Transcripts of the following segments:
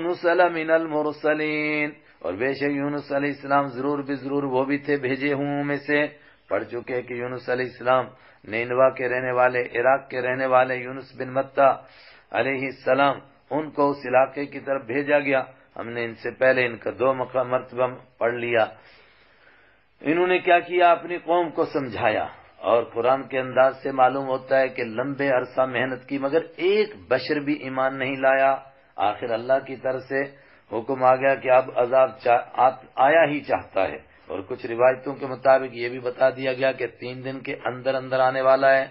یونس لمن المرسلین، اور بے شک یونس علیہ السلام ضرور بے ضرور وہ بھی تھے بھیجے ہوں میں سے۔ پڑھ چکے کہ یونس علیہ السلام نینوا کے رہنے والے، عراق کے رہنے والے یونس بن متہ علیہ السلام، ان کو اس علاقے کی طرف بھیجا گیا۔ ہم نے ان سے پہلے ان کا 2 مرتبہ پڑھ لیا۔ انہوں نے کیا کیا؟ اپنی قوم کو سمجھایا، اور قرآن کے انداز سے معلوم ہوتا ہے کہ لمبے عرصہ محنت کی مگر ایک بشر بھی ایمان نہیں لایا۔ آخر اللہ کی طرف سے حکم آ گیا کہ اب عذاب آیا ہی چاہتا ہے، اور کچھ روایتوں کے مطابق یہ بھی بتا دیا گیا کہ 3 دن کے اندر اندر آنے والا ہے۔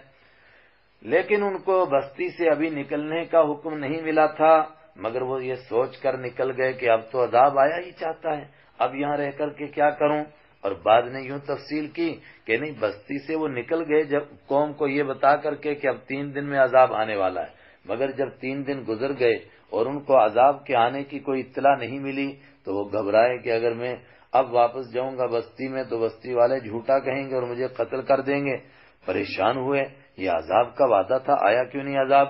لیکن ان کو بستی سے ابھی نکلنے کا حکم نہیں ملا تھا، مگر وہ یہ سوچ کر نکل گئے کہ اب تو عذاب آیا ہی چاہتا ہے، اب یہاں رہ کر کے کیا کروں؟ اور بعد نے یوں تفصیل کی کہ نہیں، بستی سے وہ نکل گئے جب قوم کو یہ بتا کر کے کہ اب 3 دن میں عذاب آنے والا ہے، مگر جب 3 دن گزر گئے اور ان کو عذاب کے آنے کی کوئی اطلاع نہیں ملی تو وہ گھبرائے کہ اگر میں اب واپس جاؤں گا بستی میں تو بستی والے جھوٹا کہیں گے اور مجھے قتل کر دیں گے۔ پریشان ہوئے، یہ عذاب کا وعدہ تھا، آیا کیوں نہیں عذاب؟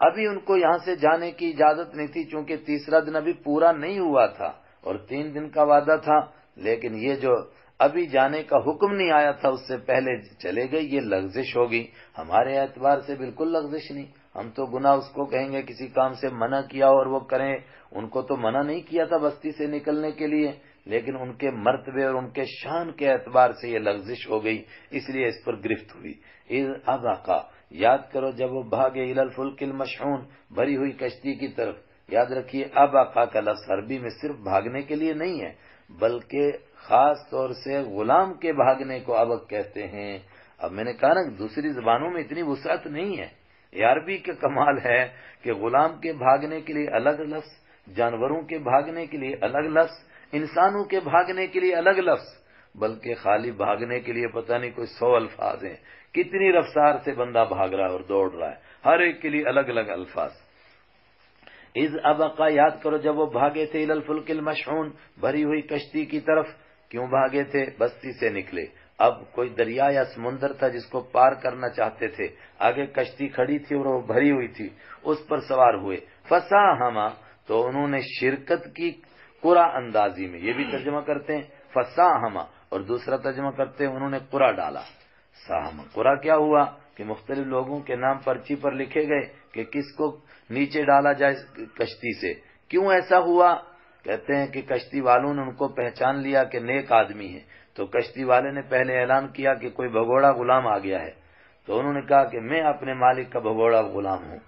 ابھی ان کو یہاں سے جانے کی اجازت نہیں تھی، چونکہ 3را دن ابھی پورا نہیں ہوا تھا اور 3 دن کا وعدہ تھا، لیکن یہ جو ابھی جانے کا حکم نہیں آیا تھا اس سے پہلے چلے گئے، یہ لغزش ہوگی۔ ہمارے اعتبار سے بالکل لغزش نہیں، ہم تو گناہ اس کو کہیں گے کسی کام سے منع کیا اور وہ کریں، ان کو تو منع نہیں کیا تھا بستی سے نکلنے کے لیے، لیکن ان کے مرتبے اور ان کے شان کے اعتبار سے یہ لغزش ہو گئی، اس لیے اس پر گرفت ہوئی۔ اب آقا یاد کرو جب وہ بھاگے الی الفلک المشحون، بھری ہوئی کشتی کی طرف۔ یاد رکھیے اب آقا کا لفظ عربی میں صرف بھاگنے کے لیے نہیں ہے، بلکہ خاص طور سے غلام کے بھاگنے کو ابق کہتے ہیں۔ اب میں نے کہا نا دوسری زبانوں میں اتنی وسعت نہیں ہے، یہ عربی کا کمال ہے کہ غلام کے بھاگنے کے لیے الگ لفظ، جانوروں کے بھاگنے کے لیے الگ لفظ، انسانوں کے بھاگنے کے لیے الگ لفظ، بلکہ خالی بھاگنے کے لیے پتہ نہیں کوئی 100 الفاظ ہیں، کتنی رفتار سے بندہ بھاگ رہا ہے اور دوڑ رہا ہے، ہر ایک کے لیے الگ الگ الفاظ۔ اذ ابقا، یاد کرو جب وہ بھاگے تھے الی الفلک المشحون، بھری ہوئی کشتی کی طرف۔ کیوں بھاگے تھے؟ بستی سے نکلے، اب کوئی دریا یا سمندر تھا جس کو پار کرنا چاہتے تھے، آگے کشتی کھڑی تھی اور وہ بھری ہوئی تھی، اس پر سوار ہوئے۔ فساہما، تو انہوں نے شرکت کی قرا اندازی میں، یہ بھی ترجمہ کرتے ہیں فساہما، اور دوسرا ترجمہ کرتے ہیں انہوں نے قرا ڈالا۔ ساہما قرا کیا ہوا کہ مختلف لوگوں کے نام پرچی پر لکھے گئے کہ کس کو نیچے ڈالا جائے کشتی سے۔ کیوں ایسا ہوا؟ کہتے ہیں کہ کشتی والوں نے ان کو پہچان لیا کہ نیک آدمی ہیں، تو کشتی والے نے پہلے اعلان کیا کہ کوئی بھگوڑا غلام آ گیا ہے، تو انہوں نے کہا کہ میں اپنے مالک کا بھگوڑا غلام ہوں۔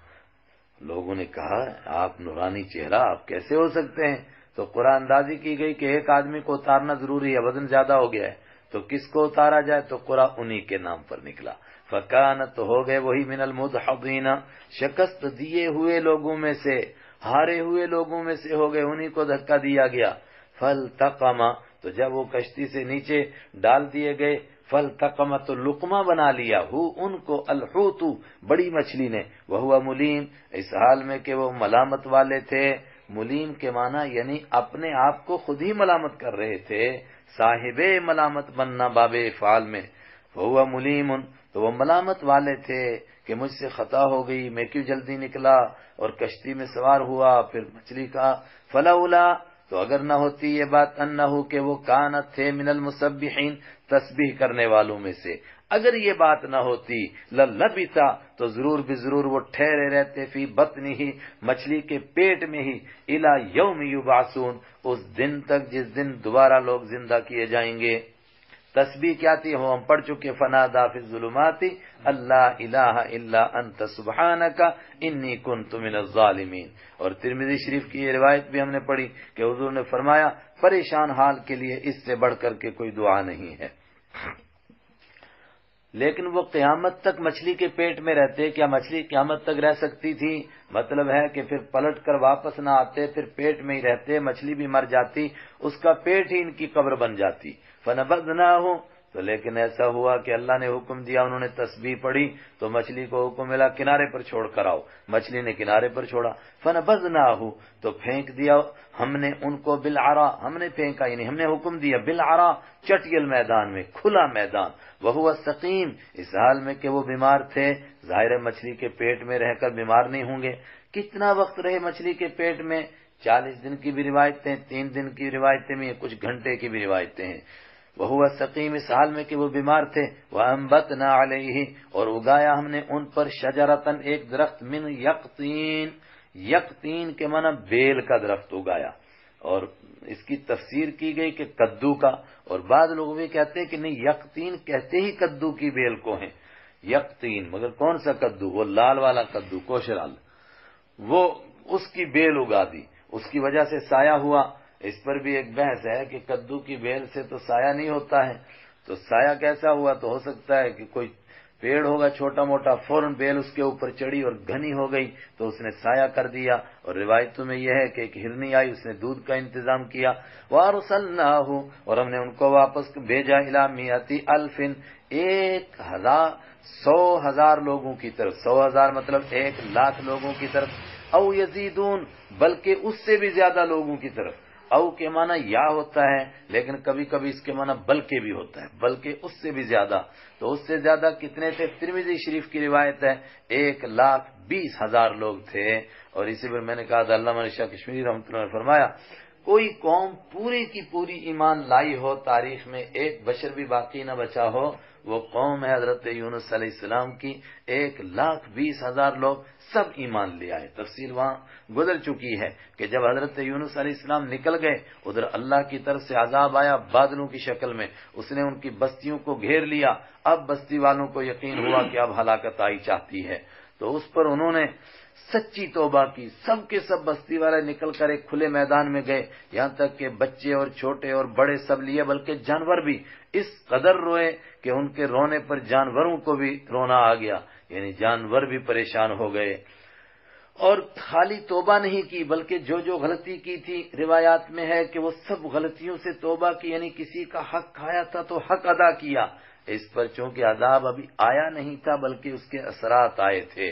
لوگوں نے کہا آپ نورانی چہرہ، آپ کیسے ہو سکتے ہیں؟ تو قرآن اندازی کی گئی کہ ایک آدمی کو اتارنا ضروری ہے، وزن زیادہ ہو گیا ہے، تو کس کو اتارا جائے؟ تو قرآن انہی کے نام پر نکلا۔ فکانت، تو ہو گئے وہی من المدحضین، شکست دیے ہوئے لوگوں میں سے، ہارے ہوئے لوگوں میں سے ہو گئے، انہی کو دھکا دیا گیا۔ فالتقما، تو جب وہ کشتی سے نیچے ڈال دیے گئے، فالتقما، تو لقمہ بنا لیا، ہو ان کو، الحوت، بڑی مچھلی نے، وہو ملیم، اس حال میں کہ وہ ملامت والے تھے۔ ملیم کے معنی یعنی اپنے آپ کو خود ہی ملامت کر رہے تھے، صاحب ملامت بننا باب افعال میں، وہو ملیم، تو وہ ملامت والے تھے کہ مجھ سے خطا ہو گئی، میں کیوں جلدی نکلا اور کشتی میں سوار ہوا، پھر مچھلی کا فلولا، تو اگر نہ ہوتی یہ بات انہو کہ وہ کانت تھے من المسبحین، تسبیح کرنے والوں میں سے، اگر یہ بات نہ ہوتی للبثا، تو ضرور بضرور وہ ٹھہرے رہتے فی بطنہ، مچھلی کے پیٹ میں ہی، الی یوم یبعثون، اس دن تک جس دن دوبارہ لوگ زندہ کیے جائیں گے۔ تسبیح کیا تھی وہ ہم پڑھ چکے، فنادا فی الظلمات اللہ الہ الا انت سبحانک انی کنت من الظالمین۔ اور ترمذی شریف کی یہ روایت بھی ہم نے پڑھی کہ حضور نے فرمایا پریشان حال کے لیے اس سے بڑھ کر کے کوئی دعا نہیں ہے۔ لیکن وہ قیامت تک مچھلی کے پیٹ میں رہتے، کیا مچھلی قیامت تک رہ سکتی تھی؟ مطلب ہے کہ پھر پلٹ کر واپس نہ آتے، پھر پیٹ میں ہی رہتے، مچھلی بھی مر جاتی، اس کا پیٹ ہی ان کی قبر بن جاتی۔ فنبذناہ، تو لیکن ایسا ہوا کہ اللہ نے حکم دیا، انہوں نے تسبیح پڑھی تو مچھلی کو حکم ملا کنارے پر چھوڑ کر آؤ، مچھلی نے کنارے پر چھوڑا۔ فنبذناہ، تو پھینک دیا ہم نے ان کو، بالعراء، ہم نے پھینکا یعنی ہم نے حکم دیا، بالعراء، چٹیل میدان میں، کھلا میدان، وہو سقیم، اس حال میں کہ وہ بیمار تھے۔ ظاہر ہے مچھلی کے پیٹ میں رہ کر بیمار نہیں ہوں گے، کتنا وقت رہے مچھلی کے پیٹ میں؟ 40 دن کی بھی روایتیں، 3 دن کی روایتیں میں، کچھ گھنٹے کی بھی روایتیں ہیں۔ وہو سقیم، اس حال میں کہ وہ بیمار تھے، وانبتنا علیہ، اور اگایا ہم نے ان پر شجرتن، ایک درخت، من یقطین، یقطین کے معنی بیل کا درخت اگایا، اور اس کی تفسیر کی گئی کہ کدو کا، اور بعض لوگ بھی کہتے ہیں کہ نہیں، یقطین کہتے ہی کدو کی بیل کو ہیں، یقطین، مگر کون سا کدو؟ وہ لال والا کدو، کوشرال، وہ اس کی بیل اگا دی، اس کی وجہ سے سایہ ہوا۔ اس پر بھی ایک بحث ہے کہ کدو کی بیل سے تو سایہ نہیں ہوتا ہے، تو سایہ کیسا ہوا؟ تو ہو سکتا ہے کہ کوئی پیڑ ہوگا چھوٹا موٹا، فوراً بیل اس کے اوپر چڑھی اور گھنی ہو گئی تو اس نے سایہ کر دیا۔ اور روایتوں میں یہ ہے کہ ایک ہرنی آئی، اس نے دودھ کا انتظام کیا۔ وَأَرْسَلْنَاهُ، اور ہم نے ان کو واپس بھیجا، إِلَىٰ مِائَةِ أَلْفٍ، 100,000 لوگوں کی طرف، 100,000 مطلب 1,00,000 لوگوں کی طرف، او یزیدون، بلکہ اس سے بھی زیادہ لوگوں کی طرف۔ او کے معنی یا ہوتا ہے، لیکن کبھی کبھی اس کے معنی بلکہ بھی ہوتا ہے، بلکہ اس سے بھی زیادہ۔ تو اس سے زیادہ کتنے تھے؟ ترمذی شریف کی روایت ہے 1,20,000 لوگ تھے۔ اور اسی پر میں نے کہا تھا، علامہ شاہ کشمیری رحمۃ اللہ نے فرمایا، کوئی قوم پوری کی پوری ایمان لائی ہو، تاریخ میں ایک بشر بھی باقی نہ بچا ہو، وہ قوم ہے حضرت یونس علیہ السلام کی۔ 1,20,000 لوگ سب ایمان لے آئے۔ تفصیل وہاں گزر چکی ہے کہ جب حضرت یونس علیہ السلام نکل گئے، ادھر اللہ کی طرف سے عذاب آیا بادلوں کی شکل میں، اس نے ان کی بستیوں کو گھیر لیا۔ اب بستی والوں کو یقین ہوا کہ اب ہلاکت آئی چاہتی ہے، تو اس پر انہوں نے سچی توبہ کی۔ سب کے سب بستی والے نکل کر ایک کھلے میدان میں گئے، یہاں تک کہ بچے اور چھوٹے اور بڑے سب لیے، بلکہ جانور بھی اس قدر روئے کہ ان کے رونے پر جانوروں کو بھی رونا آ گیا، یعنی جانور بھی پریشان ہو گئے۔ اور خالی توبہ نہیں کی، بلکہ جو جو غلطی کی تھی، روایات میں ہے کہ وہ سب غلطیوں سے توبہ کی، یعنی کسی کا حق کھایا تھا تو حق ادا کیا۔ اس پر چونکہ عذاب ابھی آیا نہیں تھا، بلکہ اس کے اثرات آئے تھے،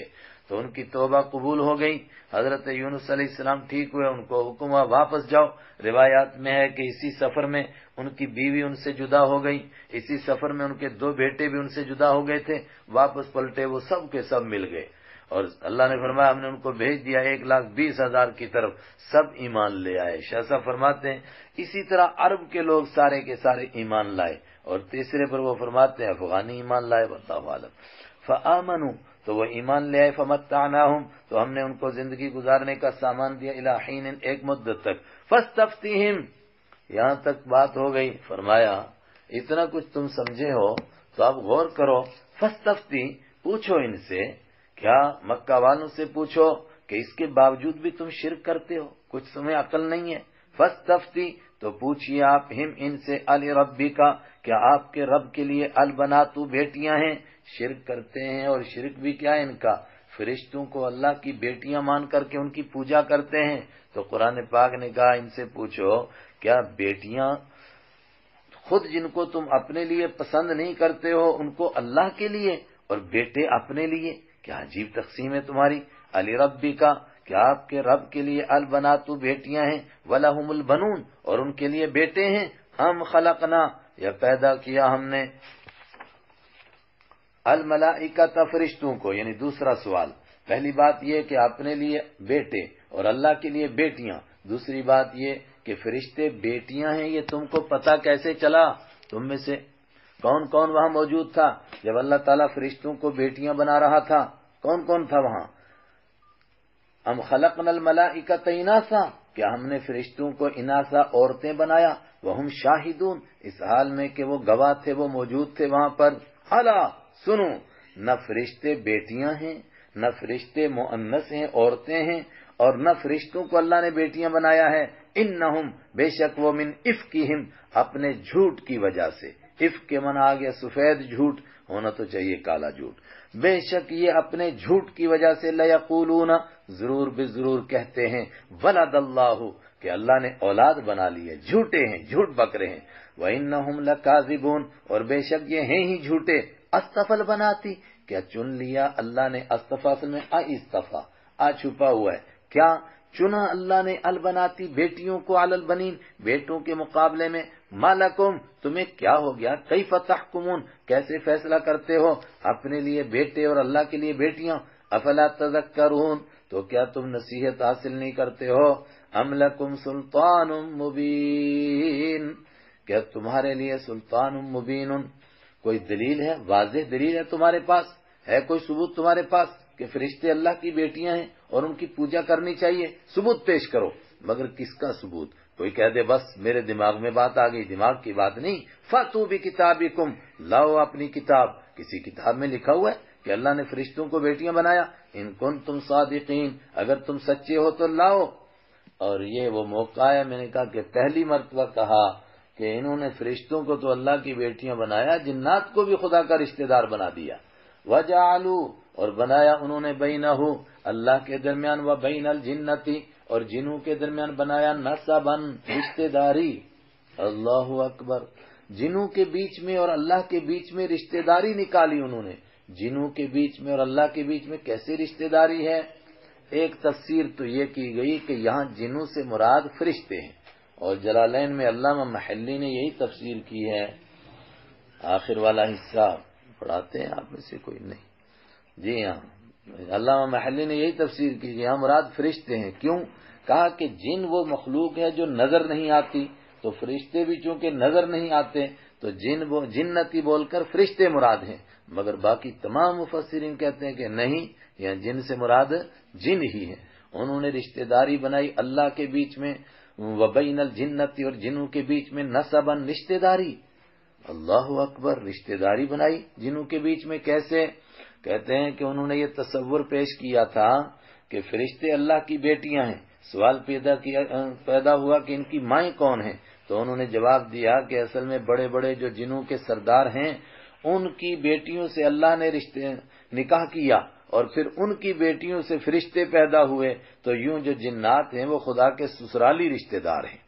تو ان کی توبہ قبول ہو گئی۔ حضرت یونس علیہ السلام ٹھیک ہوئے، ان کو حکم ہوا واپس جاؤ۔ روایات میں ہے کہ اسی سفر میں ان کی بیوی ان سے جدا ہو گئی، اسی سفر میں ان کے 2 بیٹے بھی ان سے جدا ہو گئے تھے، واپس پلٹے، وہ سب کے سب مل گئے۔ اور اللہ نے فرمایا ہم نے ان کو بھیج دیا 1,20,000 کی طرف، سب ایمان لے آئے۔ شاہ صاحب فرماتے ہیں اسی طرح عرب کے لوگ سارے کے سارے ایمان لائے، اور تیسرے پر وہ فرماتے ہیں افغانی ایمان لائے، واللہ عالم۔ فآمنوا، تو وہ ایمان لے آئے، فمتعناہم، تو ہم نے ان کو زندگی گزارنے کا سامان دیا، الی حین، ایک مدت تک، فاستفتہم، یہاں تک بات ہو گئی۔ فرمایا اتنا کچھ تم سمجھے ہو تو اب غور کرو، فاستفتی، پوچھو ان سے، کیا مکہ والوں سے پوچھو کہ اس کے باوجود بھی تم شرک کرتے ہو، کچھ تمہیں عقل نہیں ہے؟ فاستفتی، تو پوچھئے آپ ہم ان سے، الربی کا، کیا آپ کے رب کے لیے البناتو، بیٹیاں ہیں؟ شرک کرتے ہیں، اور شرک بھی کیا ہے ان کا، فرشتوں کو اللہ کی بیٹیاں مان کر کے ان کی پوجا کرتے ہیں۔ تو قرآن پاک نے کہا ان سے پوچھو، کیا بیٹیاں خود جن کو تم اپنے لیے پسند نہیں کرتے ہو ان کو اللہ کے لیے، اور بیٹے اپنے لیے؟ کیا عجیب تقسیم ہے تمہاری۔ علی ربی کا، کیا آپ کے رب کے لیے البناتو، بیٹیاں ہیں، وَلَهُمُ الْبَنُونَ، اور ان کے لیے بیٹے ہیں، ہم خلقنا، یا پیدا کیا ہم نے، الملائکۃ، فرشتوں کو، یعنی دوسرا سوال۔ پہلی بات یہ کہ اپنے لیے بیٹے اور اللہ کے لیے بیٹیاں، دوسری بات یہ کہ فرشتے بیٹیاں ہیں، یہ تم کو پتہ کیسے چلا؟ تم میں سے کون کون وہاں موجود تھا جب اللہ تعالیٰ فرشتوں کو بیٹیاں بنا رہا تھا؟ کون کون تھا وہاں؟ ام خلقنا الملائکۃ اناثا، کیا ہم نے فرشتوں کو اناثا، عورتیں بنایا؟ وہم شاہدون، اس حال میں کہ وہ گواہ تھے، وہ موجود تھے وہاں پر۔ الا، سنو، نہ فرشتے بیٹیاں ہیں، نہ فرشتے مؤنث ہیں، عورتیں ہیں، اور نہ فرشتوں کو اللہ نے بیٹیاں بنایا ہے۔ انہم، بے شک وہ، من افکہم، اپنے جھوٹ کی وجہ سے، افک کے معنی آ گیا سفید جھوٹ، ہونا تو چاہیے کالا جھوٹ، بے شک یہ اپنے جھوٹ کی وجہ سے، لیقولون، ضرور بے ضرور کہتے ہیں، ولد اللہ، کہ اللہ نے اولاد بنا لی ہے، جھوٹے ہیں، جھوٹ بکرے ہیں، وانہم لکاذبون، اور بے شک یہ ہیں ہی جھوٹے۔ اصطفى البناتی، کیا چن لیا اللہ نے، اصطفیٰ اصل میں اصطفیٰ، چھپا ہوا ہے، کیا چنا اللہ نے، البناتی، بیٹیوں کو، علی البنین، بیٹوں کے مقابلے میں، مالکم، تمہیں کیا ہو گیا، کیف تحکمون، کیسے فیصلہ کرتے ہو، اپنے لیے بیٹے اور اللہ کے لیے بیٹیاں، افلا تذکرون، تو کیا تم نصیحت حاصل نہیں کرتے ہو؟ ام لکم سلطان مبین، کیا تمہارے لیے سلطان مبین کوئی دلیل ہے، واضح دلیل ہے تمہارے پاس، ہے کوئی ثبوت تمہارے پاس کہ فرشتے اللہ کی بیٹیاں ہیں اور ان کی پوجا کرنی چاہیے؟ ثبوت پیش کرو۔ مگر کس کا ثبوت؟ کوئی کہہ دے بس میرے دماغ میں بات آ گئی، دماغ کی بات نہیں۔ فاتو بکتابکم، لاؤ اپنی کتاب، کسی کتاب میں لکھا ہوا ہے کہ اللہ نے فرشتوں کو بیٹیاں بنایا؟ ان کنتم صادقین، اگر تم سچے ہو تو لاؤ۔ اور یہ وہ موقع ہے، میں نے کہا کہ پہلی مرتبہ کہا کہ انہوں نے فرشتوں کو تو اللہ کی بیٹیاں بنایا، جنات کو بھی خدا کا رشتہ دار بنا دیا۔ وجعلوا، اور بنایا انہوں نے بینہ، اللہ کے درمیان، و بین الجنتی، اور جنوں کے درمیان بنایا، نسبا، رشتہ داری۔ اللہ اکبر، جنوں کے بیچ میں اور اللہ کے بیچ میں رشتہ داری نکالی انہوں نے۔ جنوں کے بیچ میں اور اللہ کے بیچ میں کیسے رشتہ داری ہے؟ ایک تفسیر تو یہ کی گئی کہ یہاں جنوں سے مراد فرشتے ہیں، اور جلالین میں علامہ محلی نے یہی تفسیر کی ہے۔ آخر والا حصہ پڑھاتے ہیں آپ میں سے کوئی؟ نہیں، جی ہاں، علامہ محلی نے یہی تفسیر کی کہ یہاں مراد فرشتے ہیں۔ کیوں؟ کہا کہ جن وہ مخلوق ہے جو نظر نہیں آتی، تو فرشتے بھی چونکہ نظر نہیں آتے تو جنتی بول کر فرشتے مراد ہیں، مگر باقی تمام مفسرین کہتے ہیں کہ نہیں، یہاں جن سے مراد جن ہی ہیں۔ انہوں نے رشتہ داری بنائی اللہ کے بیچ میں، وبین الجنتی، اور جنوں کے بیچ میں، نسبا، رشتہ داری۔ اللہ اکبر، رشتہ داری بنائی جنوں کے بیچ میں کیسے؟ کہتے ہیں کہ انہوں نے یہ تصور پیش کیا تھا کہ فرشتے اللہ کی بیٹیاں ہیں، سوال پیدا ہوا کہ ان کی مائیں کون ہیں؟ تو انہوں نے جواب دیا کہ اصل میں بڑے بڑے جو جنوں کے سردار ہیں ان کی بیٹیوں سے اللہ نے رشتے نکاح کیا، اور پھر ان کی بیٹیوں سے فرشتے پیدا ہوئے، تو یوں جو جنات ہیں وہ خدا کے سسرالی رشتے دار ہیں۔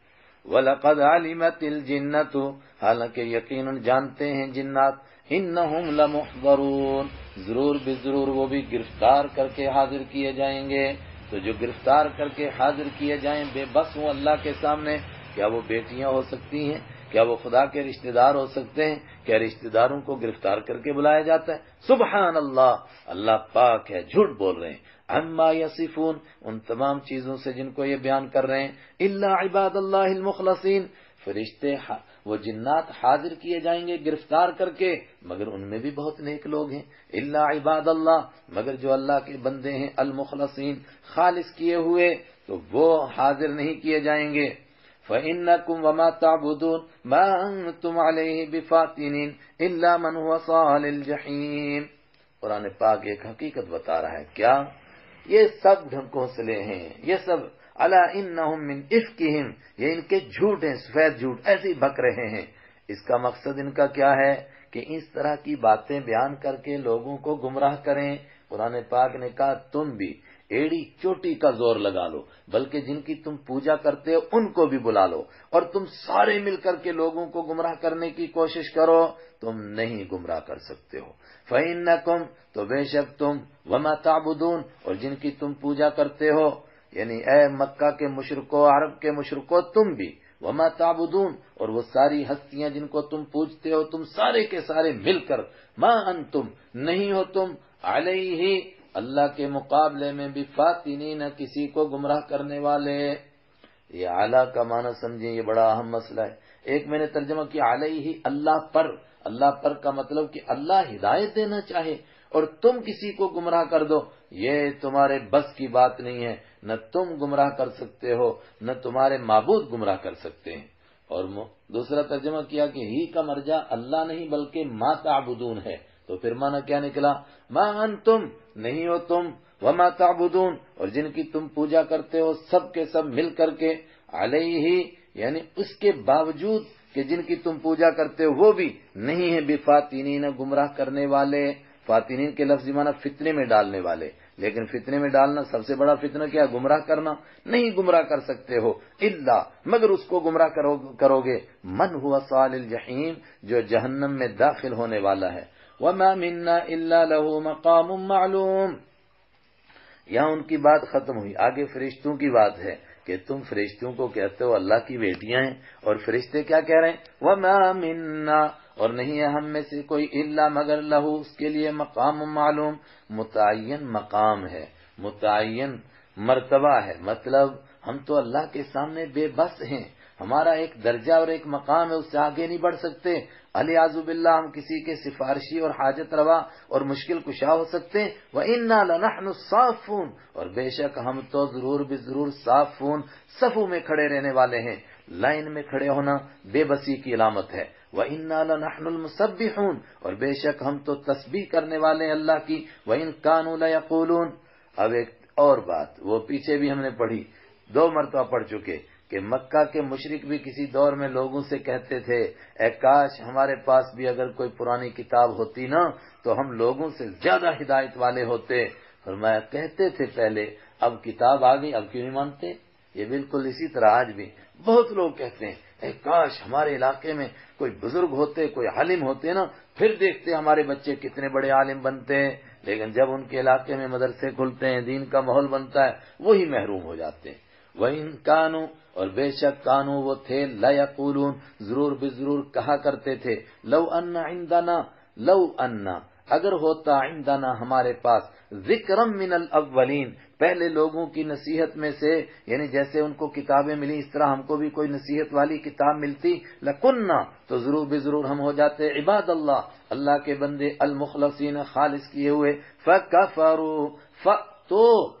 وَلَقَدْ عَلِمَتِ الْجِنَّةُ، حالانکہ یقیناً جانتے ہیں جنات، إِنَّهُمْ لَمُحْضَرُونَ، ضرور بضرور وہ بھی گرفتار کر کے حاضر کیے جائیں گے۔ تو جو گرفتار کر کے حاضر کیے جائیں بے بس ہوں اللہ کے سامنے، کیا وہ بیٹیاں ہو سکتی ہیں؟ کیا وہ خدا کے رشتہ دار ہو سکتے ہیں؟ کیا رشتہ داروں کو گرفتار کر کے بلایا جاتا ہے؟ سبحان اللہ، اللہ پاک ہے، جھوٹ بول رہے ہیں۔ عما یصفون، ان تمام چیزوں سے جن کو یہ بیان کر رہے ہیں۔ الا عباد اللہ المخلصین، فرشتے وہ جنات حاضر کیے جائیں گے گرفتار کر کے، مگر ان میں بھی بہت نیک لوگ ہیں۔ الا عباد اللہ، مگر جو اللہ کے بندے ہیں، المخلصین، خالص کیے ہوئے، تو وہ حاضر نہیں کیے جائیں گے۔ فَإِنَّكُمْ وَمَا تَعْبُدُونَ مَا أَنْتُمْ عَلَيْهِ بِفَاتِنِينَ إِلَّا مَنْ هُوَ صَالِ الْجَحِيمِ۔ قرآن پاک ایک حقیقت بتا رہا ہے، کیا؟ یہ سب ڈھنکوسلے ہیں، یہ سب الا انہم من افکہم، یہ ان کے جھوٹ ہیں، سفید جھوٹ ایسے ہی بک رہے ہیں۔ اس کا مقصد ان کا کیا ہے کہ اس طرح کی باتیں بیان کر کے لوگوں کو گمراہ کریں۔ قرآن پاک نے کہا تم بھی ایڑی چوٹی کا زور لگا لو، بلکہ جن کی تم پوجا کرتے ہو ان کو بھی بلا لو، اور تم سارے مل کر کے لوگوں کو گمراہ کرنے کی کوشش کرو، تم نہیں گمراہ کر سکتے ہو۔ فَإِنَّكُمْ، تو بے شک تم، وَمَا تَعْبُدُونَ، اور جن کی تم پوجا کرتے ہو، یعنی اے مکہ کے مشرکو، عرب کے مشرکو، تم بھی، وَمَا تَعْبُدُونَ، اور وہ ساری ہستیاں جن کو تم پوجتے ہو، تم سارے کے سارے مل کر، مَا أَنْتُمْ، نہیں ہو تم، عَلَيْهِ، اللہ کے مقابلے میں، بِفَاتِنِينَ، کسی کو گمراہ کرنے والے۔ یہ اعلیٰ کا معنی سمجھیں، یہ بڑا اہم مسئلہ ہے۔ ایک میں نے ترجمہ کیا علیہ، اللہ پر، اللہ پر کا مطلب کہ اللہ ہدایت دینا چاہے اور تم کسی کو گمراہ کر دو، یہ تمہارے بس کی بات نہیں ہے، نہ تم گمراہ کر سکتے ہو، نہ تمہارے معبود گمراہ کر سکتے ہیں۔ اور دوسرا ترجمہ کیا کہ ہی کا مرجع اللہ نہیں بلکہ ما تعبدون ہے، تو پھر معنی کیا نکلا؟ ما انتم، نہیں ہو تم، وما تعبدون، اور جن کی تم پوجا کرتے ہو سب کے سب مل کر کے، علیہ، یعنی اس کے باوجود کہ جن کی تم پوجا کرتے ہو وہ بھی نہیں ہے بفاتینین، گمراہ کرنے والے۔ فاتینین کے لفظ معنی فتنے میں ڈالنے والے، لیکن فتنے میں ڈالنا سب سے بڑا فتنہ کیا؟ گمراہ کرنا، نہیں گمراہ کر سکتے ہو، الا، مگر اس کو گمراہ کرو گے، من ہوا صال الجحیم، جو جہنم میں داخل ہونے والا ہے۔ وما منا الا له مقام معلوم، یہاں ان کی بات ختم ہوئی، آگے فرشتوں کی بات ہے کہ تم فرشتوں کو کہتے ہو اللہ کی بیٹیاں ہیں، اور فرشتے کیا کہہ رہے ہیں؟ وما منا، اور نہیں ہے ہم میں سے کوئی، الا مگر لہو، اس کے لیے مقام معلوم، متعین مقام ہے، متعین مرتبہ ہے، مطلب ہم تو اللہ کے سامنے بے بس ہیں، ہمارا ایک درجہ اور ایک مقام ہے، اس سے آگے نہیں بڑھ سکتے۔ الیاذ باللہ ہم کسی کے سفارشی اور حاجت روا اور مشکل کشا ہو سکتے ہیں۔ وَإِنَّا لَنَحْنُ الصَّافُّونَ، اور بے شک ہم تو ضرور بضرور صافون، صفوں میں کھڑے رہنے والے ہیں۔ لائن میں کھڑے ہونا بے بسی کی علامت ہے۔ وَإِنَّا لَنَحْنُ الْمُسَبِّحُونَ، اور بے شک ہم تو تسبیح کرنے والے ہیں اللہ کی۔ وَإِن كَانُوا لَيَقُولُونَ، اب ایک اور بات وہ پیچھے بھی ہم نے پڑھی، 2 مرتبہ پڑھ چکے کہ مکہ کے مشرک بھی کسی دور میں لوگوں سے کہتے تھے اے کاش ہمارے پاس بھی اگر کوئی پرانی کتاب ہوتی نا تو ہم لوگوں سے زیادہ ہدایت والے ہوتے۔ فرمایا کہتے تھے پہلے، اب کتاب آ گئی، اب کیوں نہیں مانتے؟ یہ بالکل اسی طرح آج بھی بہت لوگ کہتے ہیں اے کاش ہمارے علاقے میں کوئی بزرگ ہوتے، کوئی عالم ہوتے نا، پھر دیکھتے ہمارے بچے کتنے بڑے عالم بنتے ہیں۔ لیکن جب ان کے علاقے میں مدرسے کھلتے ہیں، دین کا ماحول بنتا ہے، وہی محروم ہو جاتے ہیں۔ وَإِن كَانُوا، اور بے شک کانو وہ تھے، لَيَقُولُونَ ضرور بضرور کہا کرتے تھے، لَوْ أَنَّ عِندَنَا، لَوْ أَنَّ اگر ہوتا عندنا ہمارے پاس، ذِكْرًا مِّنَ الْأَوَّلِينَ پہلے لوگوں کی نصیحت میں سے، یعنی جیسے ان کو کتابیں ملی اس طرح ہم کو بھی کوئی نصیحت والی کتاب ملتی، لَكُنَّا تو ضرور بضرور ہم ہو جاتے عباد اللہ، اللہ کے بندے، المخلصین خالص کیے ہوئے۔ فَكَفَرُوا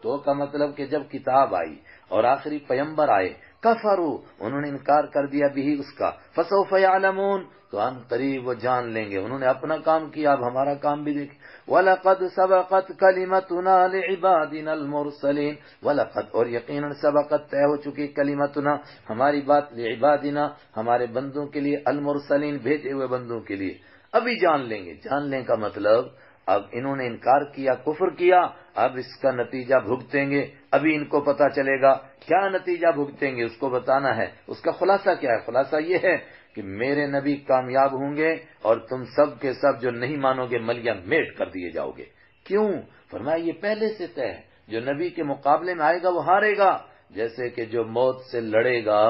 تو کا مطلب کہ جب کتاب آئی اور آخری پیمبر آئے، کفروا انہوں نے انکار کر دیا بھی اس کا، فسوف یعلمون تو ان قریب وہ جان لیں گے، انہوں نے اپنا کام کیا اب ہمارا کام بھی دیکھ۔ وَلَقَدْ سَبَقَتْ كَلِمَتُنَا لِعِبَادِنَا الْمُرْسَلِينَ وَلَقَدْ اور یقیناً سبقت طے ہو چکی کلمتنا ہماری بات، لعبادنا ہمارے بندوں کے لیے، المرسلین بھیجے ہوئے بندوں کے لیے، ابھی جان لیں گے۔ جاننے کا مطلب اب انہوں نے انکار کیا، کفر کیا، اب اس کا نتیجہ بھگتیں گے، ابھی ان کو پتا چلے گا کیا نتیجہ بھگتیں گے، اس کو بتانا ہے۔ اس کا خلاصہ کیا ہے؟ خلاصہ یہ ہے کہ میرے نبی کامیاب ہوں گے اور تم سب کے سب جو نہیں مانو گے ملیا میٹ کر دیے جاؤ گے۔ کیوں؟ فرمایا یہ پہلے سے طے ہے، جو نبی کے مقابلے میں آئے گا وہ ہارے گا۔ جیسے کہ جو موت سے لڑے گا،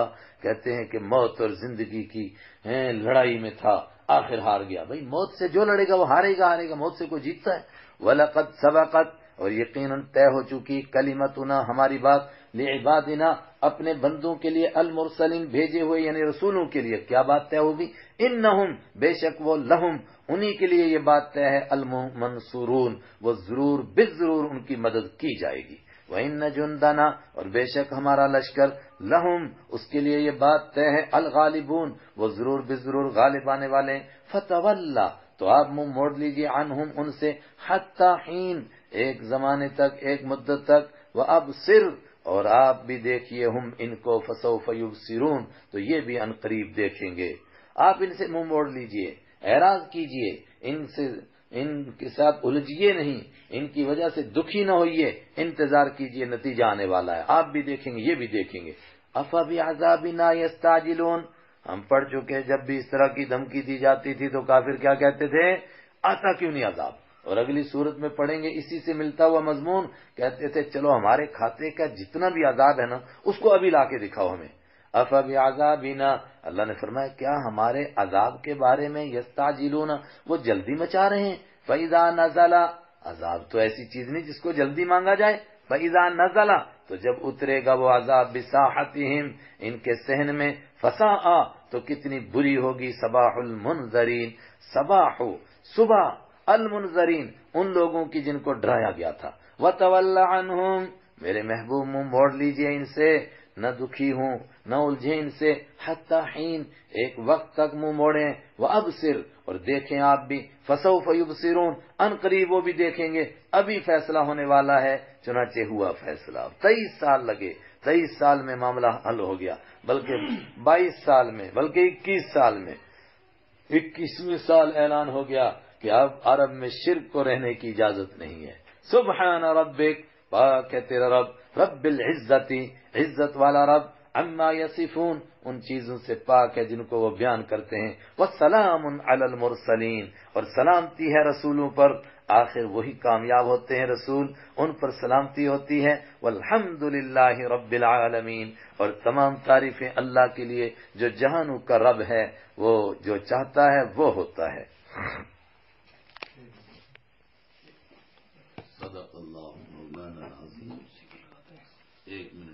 کہتے ہیں کہ موت اور زندگی کی لڑائی میں تھا، آخر ہار گیا۔ بھئی موت سے جو لڑے گا وہ ہارے گا، موت سے کوئی جیتتا ہے۔ وَلَقَدْ سَبَقَتْ اور یقیناً طے ہو چکی کلمتنا ہماری بات، لعبادنا اپنے بندوں کے لیے، المرسلین بھیجے ہوئے یعنی رسولوں کے لیے۔ کیا بات طے ہوگی؟ انہم بے شک وہ، لہم انہی کے لیے یہ بات طے ہے، المنصورون وہ ضرور بالضرور ان کی مدد کی جائے گی۔ وَإِنَّ جُنْدَنَا اور بے شک ہمارا لشکر، لہم اس کے لیے یہ بات طے ہے، الغالبون وہ ضرور بضرور غالب آنے والے ہیں۔ فَتَوَلَّا تو آپ منہ موڑ لیجئے، عنہم ان سے، حتی حین ایک زمانے تک، ایک مدت تک، وَأَبْصِرْ اور آپ بھی دیکھیے ہم ان کو، فَسَوْفَ يُبْصِرُونَ تو یہ بھی ان قریب دیکھیں گے۔ آپ ان سے منہ موڑ لیجئے، اعراض کیجئے، ان کے ساتھ الجھیے نہیں، ان کی وجہ سے دکھی نہ ہوئیے، انتظار کیجئے، نتیجہ آنے والا ہے، آپ بھی دیکھیں گے، یہ بھی دیکھیں گے۔ أَفَبِعَذَابِنَا يَسْتَعْجِلُونَ ہم پڑھ چکے، جب بھی اس طرح کی دھمکی دی جاتی تھی تو کافر کیا کہتے تھے؟ آتا کیوں نہیں عذاب؟ اور اگلی صورت میں پڑھیں گے اسی سے ملتا ہوا مضمون، کہتے تھے چلو ہمارے کھاتے کا جتنا بھی عذاب ہے نا اس کو ابھی لا کے دکھاؤ ہمیں۔ أَفَبِعَذَابِنَا اللہ نے فرمایا کیا ہمارے عذاب کے بارے میں یستعجلون وہ جلدی مچا رہے ہیں؟ فَإِذَا نَزَلَ عذاب تو ایسی چیز نہیں جس کو جلدی مانگا جائے۔ فَإِذَا نَزَلَ تو جب اترے گا وہ عذاب بِسَاحَتِهِمْ ان کے صحن میں، فَسَاءَ تو کتنی بری ہوگی، صباح المنذرین صباح صبح، المنذرین ان لوگوں کی جن کو ڈرایا گیا تھا۔ وَتَوَلَّ عَنْهُمْ میرے محبوب منہ موڑ لیجئے ان سے، نہ دکھی ہوں نہ الجھیں ان سے، حتی حین ایک وقت تک منہ موڑیں، وَأَبْصِرْ اور دیکھیں آپ بھی، فَسَوْفَ يُبْصِرُونَ ان قریب وہ بھی دیکھیں گے، ابھی فیصلہ ہونے والا ہے۔ چنانچہ ہوا فیصلہ، 23 سال لگے، 23 سال میں معاملہ حل ہو گیا، بلکہ 22 سال میں، بلکہ 21 سال میں، 21ویں سال اعلان ہو گیا کہ اب عرب میں شرک کو رہنے کی اجازت نہیں ہے۔ سبحان ربک پاک ہے تیرا رب، رب العزتی عزت والا رب، عما یصفون ان چیزوں سے پاک ہے جن کو وہ بیان کرتے ہیں، والسلام علی المرسلین اور سلامتی ہے رسولوں پر، آخر وہی کامیاب ہوتے ہیں رسول، ان پر سلامتی ہوتی ہے۔ والحمد للہ رب العالمین اور تمام تعریفیں اللہ کے لیے جو جہانوں کا رب ہے، وہ جو چاہتا ہے وہ ہوتا ہے۔ صدق اللہ مولانا العظیم۔ 1 منٹ